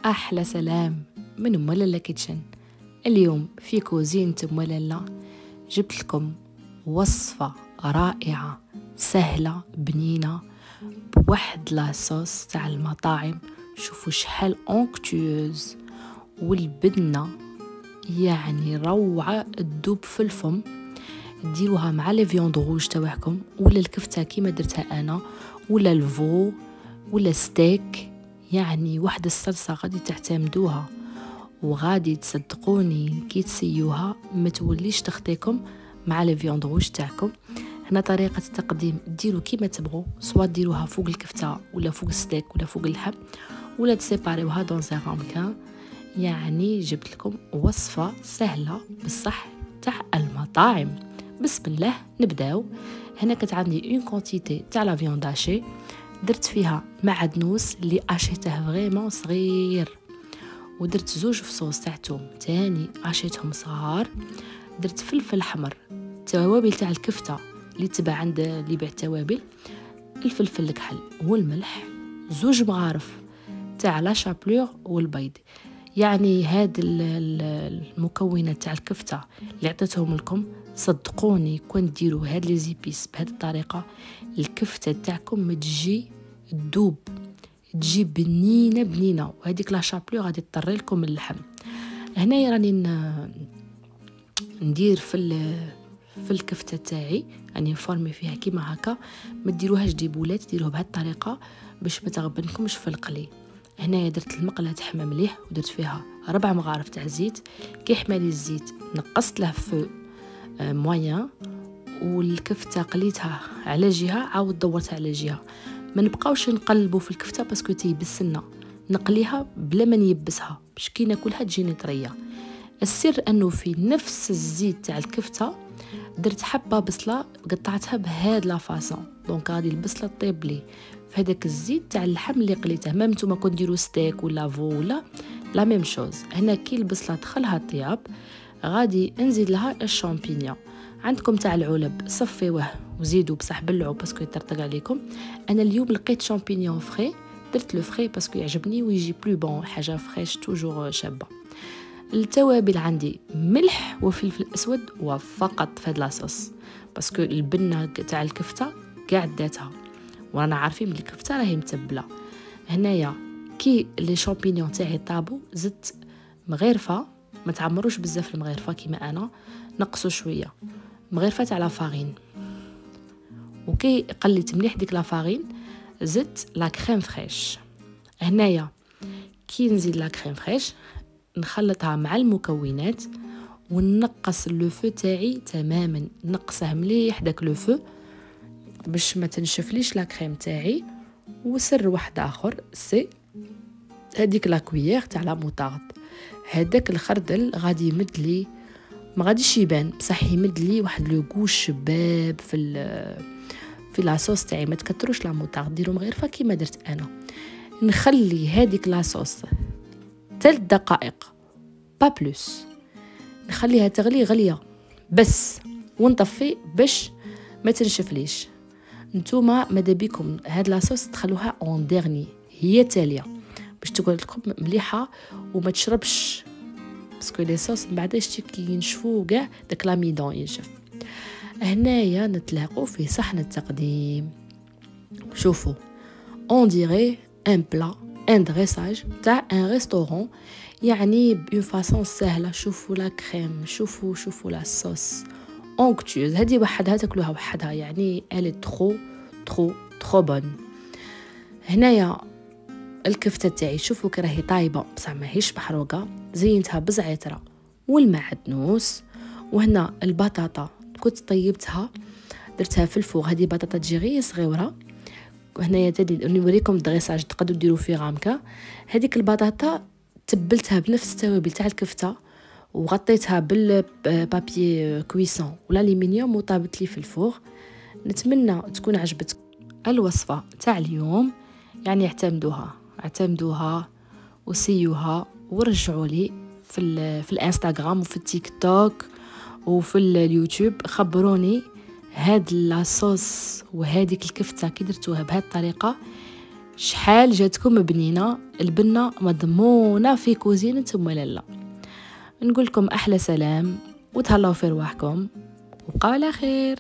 أحلى سلام من أم لالا كيتشن. اليوم في كوزينة أم لالا جبت لكم وصفة رائعة سهلة بنينة بواحد لاصوص تاع المطاعم. شوفوا شحال اونكتيوز والبنة يعني روعة تدوب في الفم. ديروها مع لي فيوند روج تاعكم ولا الكفتة كيما درتها أنا ولا الفو ولا ستيك، يعني واحد الصلصة غادي تعتمدوها وغادي تصدقوني كي تسيوها ما توليش تخطيكم مع لي فيوند روج تاعكم. هنا طريقة التقديم ديروا كيما تبغوا، سواء ديروها فوق الكفتة ولا فوق الستيك ولا فوق اللحم ولا تسيباريوها دون ان رامكان. يعني جبت لكم وصفة سهلة بصح تاع المطاعم. بسم الله نبداو. هنا كانت عندي اون كونتيتي تاع لا فيوند هاشي، درت فيها معدنوس اللي اشيته فريمون صغير، ودرت زوج فصوص تاع توم تاني اشيتهم صغار، درت فلفل احمر، التوابل تاع الكفته اللي تبع عند اللي يبيع التوابل، الفلفل الكحل والملح، زوج مغارف تاع لا شابلور والبيض. يعني هاد المكونات تاع الكفته اللي عطيتهم لكم صدقوني كون ديروا هاد لي زيبيس بهذه الطريقه الكفته تاعكم تجي تدوب، تجي بنينه وهذيك لا شابلور غادي تطري لكم اللحم. هنايا راني ندير في الكفته تاعي يعني نفورمي فيها كيما هكا. ما ديروهاش ديبولات، ديروها بهذه الطريقه باش ما تغبنكمش في القلي. هنايا درت المقله تحمى مليح ودرت فيها 4 مغارف تاع زيت. كي حمالي الزيت نقصت له فو موين، والكفته قليتها على جهه عاود دورتها على جهه. ما نبقاوش نقلبوا في الكفته باسكو تيبسنا، نقليها بلا ما نيبسها باش كي ناكلها تجيني طريه. السر انه في نفس الزيت تاع الكفته درت حبه بصله قطعتها بهاد لا فاصون، دونك غادي البصله طيب لي في هذاك الزيت تاع اللحم اللي قليته. ميم نتوما كون ديروا ستيك ولا فو ولا لا ميم شوز. هنا كي البصله دخلها طياب غادي نزيد لها الشامبينيون. عندكم تاع العلب صفيوه وزيدوا بصح بلعوا باسكو يطرطق عليكم. انا اليوم لقيت شامبينيون فري، درت لو فري باسكو يعجبني ويجي بلو بون، حاجه فريش توجور شابه. التوابل عندي ملح وفلفل اسود وفقط في هاد لاصوص باسكو البنه تاع الكفته كاع داتها وانا عارفين بلي الكفته راهي متبله. هنايا كي لي شامبينيون تاعي طابو زدت مغرفه، ما تعمروش بزاف المغرفه كيما انا، نقصوا شويه مغرفه تاع لا فارين. وكي قليت مليح ديك لا فارين زدت لا كريم فريش. هنايا كي نزيد لا كريم فريش نخلطها مع المكونات ونقص لو فو تاعي تماما، نقصه مليح داك لو فو باش ما تنشفليش لا كريم تاعي. وسر واحد اخر سي هذيك لا كويير تاع لا موطارد، هذاك الخردل غادي يمد لي، ما غاديش يبان بصح يمد لي واحد لو غو شباب في لاصوص تاعي. ما تكتروش لا موطارد، ديروا مغرفه كيما درت انا. نخلي هذيك لاصوص 3 دقائق با بلوس، نخليها تغلي غليه بس ونطفي باش ما تنشفليش. نتوما ماذا بيكم هاد لاصوص تخلوها اون ديرني، هي تاليه باش تقعد لكم مليحه وما تشربش باسكو لي صوص من بعد شتي كي ينشفوا كاع داك لاميدون ينشف. هنايا نتلاقوا في صحن التقديم. شوفوا اون ديري ان بلا ان دريساج تاع ان ريستورون، يعني بون فاصون سهله. شوفوا لا كريم، شوفوا لا صوص اونكتيوز، هذه وحدها تاكلوها وحدها، يعني الي ترو بون. هنايا الكفته تاعي شوفوا كي راهي طايبه بصح ماهيش محروقه، زينتها بزعتره والمعدنوس. وهنا البطاطا كنت طيبتها درتها في الفوغ، هذه بطاطا تجي غير صغيره. وهنايا تاني نوريكم الدغيساج تقدروا ديروا فيه غامكه. هذيك البطاطا تبلتها بنفس التوابل تاع الكفته وغطيتها بالبابي كويسون ولا الومنيوم وطابت لي في الفوغ. نتمنى تكون عجبتكم الوصفه تاع اليوم، يعني اعتمدوها وسيوها ورجعوا لي في الانستغرام وفي التيك توك وفي اليوتيوب، خبروني هاد لاصوص وهذيك الكفته كي درتوها بهذه الطريقه شحال جاتكم بنينه البنه مضمونه في كوزينه ام لاله. نقول لكم احلى سلام وتهلاو في رواحكم وبقاو على خير.